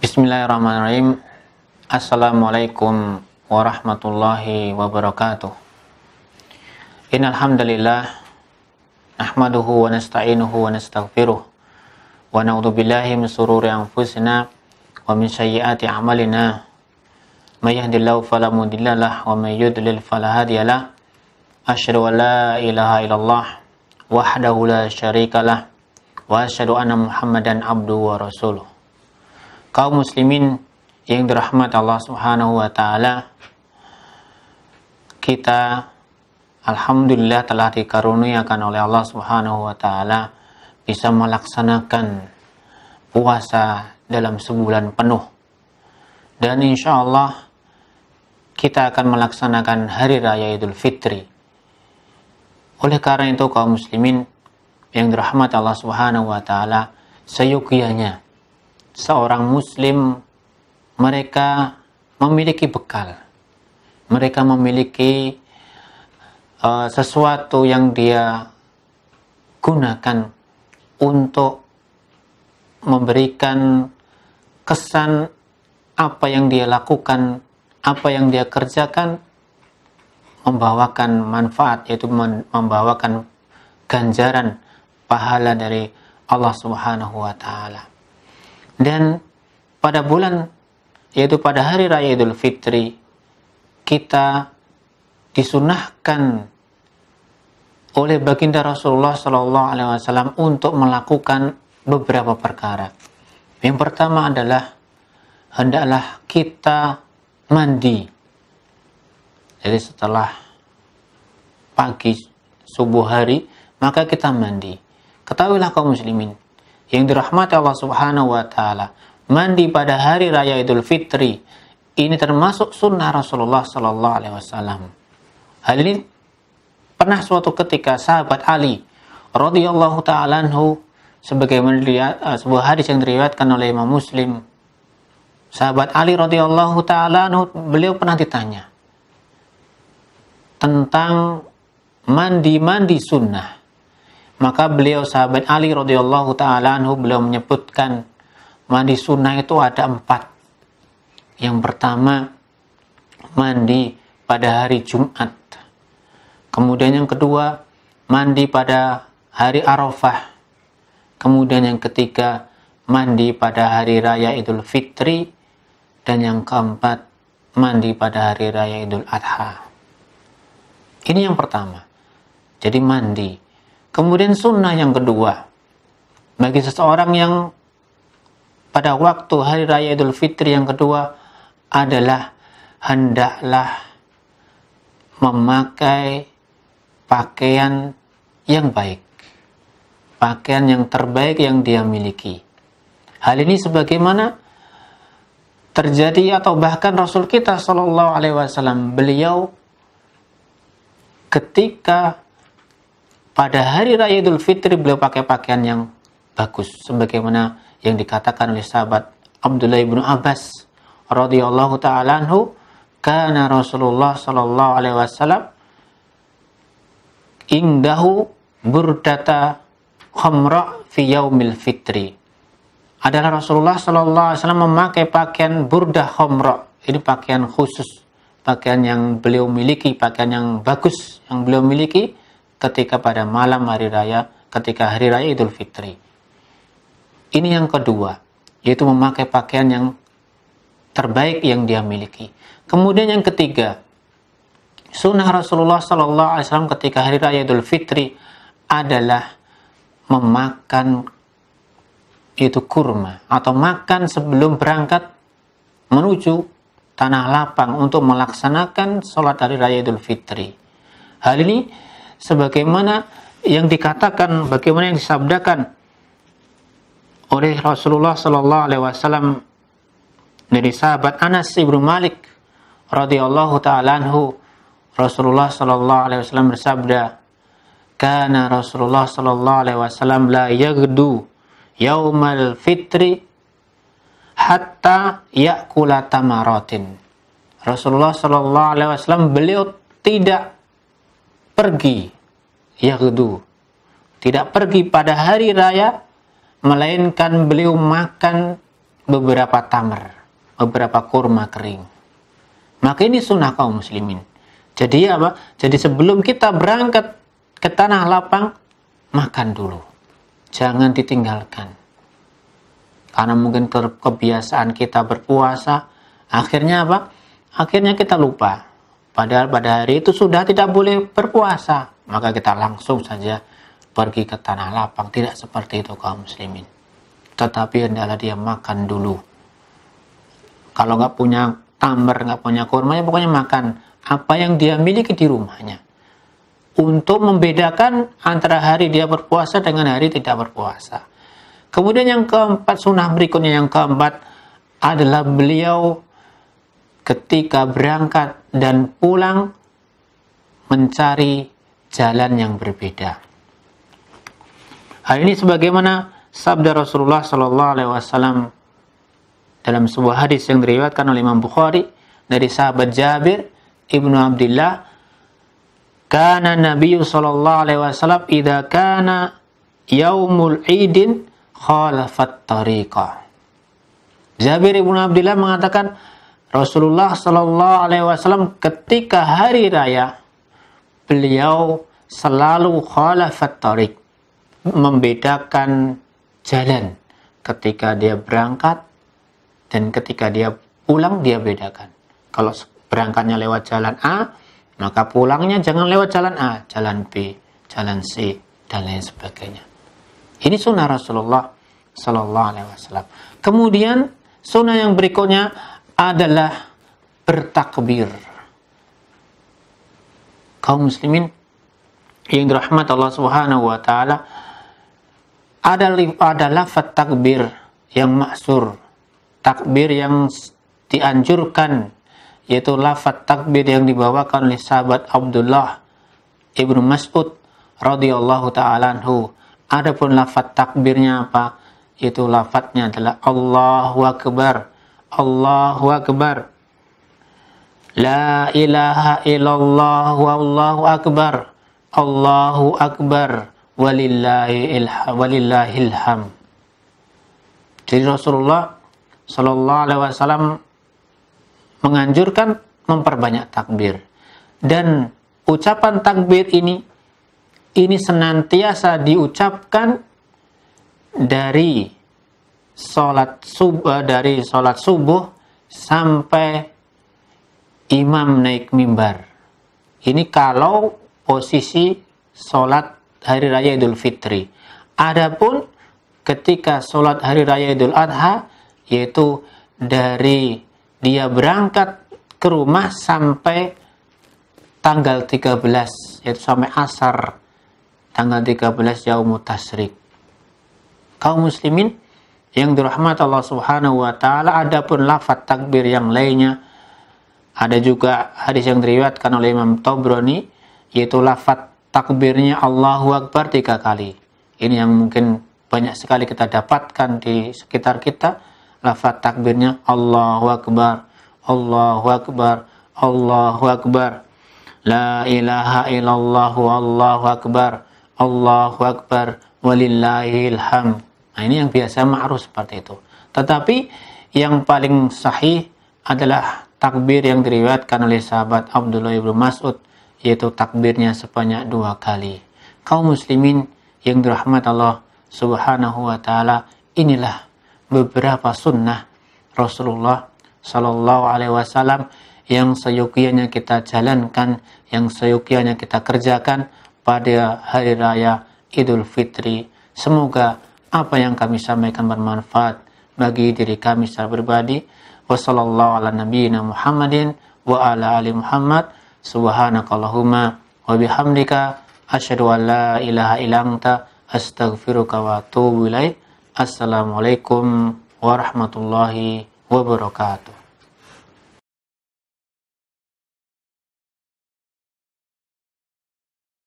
Bismillahirrahmanirrahim. Assalamualaikum warahmatullahi wabarakatuh. Innal hamdalillah nahmaduhu wa nasta'inuhu wa nastaghfiruh wa na'udzu billahi min shururi anfusina wa min sayyiati a'malina. May yahdihillahu fala mudhillalah wa may yudlil fala hadiyalah. Asyhadu an la ilaha illallah wahdahu la syarikalah wa asyhadu anna Muhammadan abduhu wa rasuluh. Kaum muslimin yang dirahmati Allah Subhanahu wa taala, kita alhamdulillah telah dikaruniakan oleh Allah Subhanahu wa taala bisa melaksanakan puasa dalam sebulan penuh. Dan insya Allah kita akan melaksanakan hari raya Idul Fitri. Oleh karena itu kaum muslimin yang dirahmati Allah Subhanahu wa taala, seyogianya seorang muslim mereka memiliki bekal, mereka memiliki sesuatu yang dia gunakan untuk memberikan kesan apa yang dia lakukan, apa yang dia kerjakan membawakan manfaat, yaitu membawakan ganjaran pahala dari Allah Subhanahu wa taala. Dan pada bulan, yaitu pada hari raya Idul Fitri, kita disunahkan oleh baginda Rasulullah Sallallahu Alaihi Wasallam untuk melakukan beberapa perkara. Yang pertama adalah hendaklah kita mandi. Jadi setelah pagi subuh hari maka kita mandi. Ketahuilah kaum muslimin yang dirahmati Allah Subhanahu wa taala, mandi pada hari raya Idul Fitri ini termasuk sunnah Rasulullah Sallallahu Alaihi Wasallam. Hal ini pernah suatu ketika sahabat Ali radhiyallahu taala anhu, sebagaimana sebuah hadis yang diriwayatkan oleh Imam Muslim. Sahabat Ali radhiyallahu taala anhu, beliau pernah ditanya tentang mandi sunnah. Maka beliau sahabat Ali radhiyallahu taala anhu, beliau menyebutkan mandi sunnah itu ada 4. Yang pertama, mandi pada hari Jumat. Kemudian yang kedua, mandi pada hari Arafah. Kemudian yang ketiga, mandi pada hari raya Idul Fitri. Dan yang keempat, mandi pada hari raya Idul Adha. Ini yang pertama. Jadi mandi. Kemudian sunnah yang kedua, bagi seseorang yang pada waktu hari raya Idul Fitri yang kedua adalah hendaklah memakai pakaian yang baik, pakaian yang terbaik yang dia miliki. Hal ini sebagaimana terjadi atau bahkan Rasul kita Shallallahu Alaihi Wasallam, beliau ketika pada hari raya Idul Fitri beliau pakai pakaian yang bagus, sebagaimana yang dikatakan oleh sahabat Abdullah bin Abbas radhiyallahu taala anhu, kana Rasulullah sallallahu alaihi wasallam indahu burdata khamra fi yaumil fitri. Adalah Rasulullah sallallahu alaihi wasallam memakai pakaian burdah khamra. Ini pakaian khusus, pakaian yang beliau miliki, pakaian yang bagus yang beliau miliki ketika pada malam hari raya, ketika hari raya Idul Fitri. Ini yang kedua, yaitu memakai pakaian yang terbaik yang dia miliki. Kemudian yang ketiga, sunnah Rasulullah Sallallahu Alaihi Wasallam ketika hari raya Idul Fitri adalah memakan itu kurma atau makan sebelum berangkat menuju tanah lapang untuk melaksanakan sholat hari raya Idul Fitri. Hal ini sebagaimana yang dikatakan, bagaimana yang disabdakan oleh Rasulullah Sallallahu Alaihi Wasallam dari sahabat Anas ibnu Malik radhiyallahu taala anhu, Rasulullah Sallallahu Alaihi Wasallam bersabda, "Kana Rasulullah Sallallahu Alaihi Wasallam la yaghdu yaumal fitri hatta ya'kula tamaratin." Rasulullah Sallallahu Alaihi Wasallam beliau tidak pergi yaghdu, tidak pergi pada hari raya, melainkan beliau makan beberapa tamar, beberapa kurma kering. Maka ini sunnah kaum muslimin. Jadi apa? Jadi sebelum kita berangkat ke tanah lapang, makan dulu. Jangan ditinggalkan. Karena mungkin kebiasaan kita berpuasa, akhirnya apa? Akhirnya kita lupa. Padahal pada hari itu sudah tidak boleh berpuasa. Maka kita langsung saja pergi ke tanah lapang. Tidak seperti itu kaum muslimin. Tetapi hendaklah dia makan dulu. Kalau nggak punya tamar, nggak punya kurma, ya pokoknya makan apa yang dia miliki di rumahnya. Untuk membedakan antara hari dia berpuasa dengan hari tidak berpuasa. Kemudian yang keempat, sunnah berikutnya yang keempat adalah beliau ketika berangkat dan pulang mencari jalan yang berbeda. Hal ini sebagaimana sabda Rasulullah Sallallahu Alaihi Wasallam dalam sebuah hadis yang diriwayatkan oleh Imam Bukhari dari sahabat Jabir ibnu Abdullah, kana Nabi Sallallahu Alaihi Wasallam idza kana yaumul idin khalafat tariqah. Jabir ibnu Abdullah mengatakan Rasulullah Sallallahu Alaihi Wasallam ketika hari raya beliau selalu khalafat tariq, membedakan jalan. Ketika dia berangkat dan ketika dia pulang dia bedakan. Kalau berangkatnya lewat jalan A, maka pulangnya jangan lewat jalan A, jalan B, jalan C, dan lain sebagainya. Ini sunnah Rasulullah Sallallahu Alaihi Wasallam. Kemudian sunnah yang berikutnya adalah bertakbir. Kaum muslimin yang dirahmati Allah Subhanahu wa taala, ada lafaz takbir yang maksur, takbir yang dianjurkan, yaitu lafaz takbir yang dibawakan oleh sahabat Abdullah ibnu Mas'ud radhiyallahu taala anhu. Adapun lafaz takbirnya apa? Itu lafaznya adalah Allahu Akbar, Allahu Akbar, La ilaha illallah wallahu akbar, Allahu akbar, walillahil ham. Jadi Rasulullah Sallallahu Alaihi Wasallam menganjurkan memperbanyak takbir, dan ucapan takbir ini senantiasa diucapkan dari sholat subuh sampai imam naik mimbar. Ini kalau posisi sholat hari raya Idul Fitri. Adapun ketika sholat hari raya Idul Adha, yaitu dari dia berangkat ke rumah sampai tanggal 13, yaitu sampai asar tanggal 13 Yaumut Tasyrik. Kaum muslimin yang dirahmati Allah Subhanahu wa taala, adapun lafaz takbir yang lainnya, ada juga hadis yang diriwayatkan oleh Imam Tabrani, yaitu lafaz takbirnya Allahu Akbar 3 kali. Ini yang mungkin banyak sekali kita dapatkan di sekitar kita. Lafaz takbirnya Allahu Akbar, Allahu Akbar, Allahu Akbar, La ilaha illallah wallahu akbar, Allahu akbar, walillahil ham. Nah, ini yang biasa ma'ruf seperti itu. Tetapi yang paling sahih adalah takbir yang diriwayatkan oleh sahabat Abdullah ibnu Mas'ud, yaitu takbirnya sebanyak 2 kali. Kaum muslimin yang dirahmati Allah Subhanahu wa taala, inilah beberapa sunnah Rasulullah Sallallahu Alaihi Wasallam yang seyogyanya kita jalankan, yang seyogyanya kita kerjakan pada hari raya Idul Fitri. Semoga apa yang kami sampaikan bermanfaat bagi diri kami secara pribadi. Wassallallahu ala nabiyyina Muhammadin wa ala ali Muhammad. Subhanakallahumma wa bihamdika asyhadu an la ilaha illa anta astaghfiruka wa atubu ilaik. Assalamualaikum warahmatullahi wabarakatuh.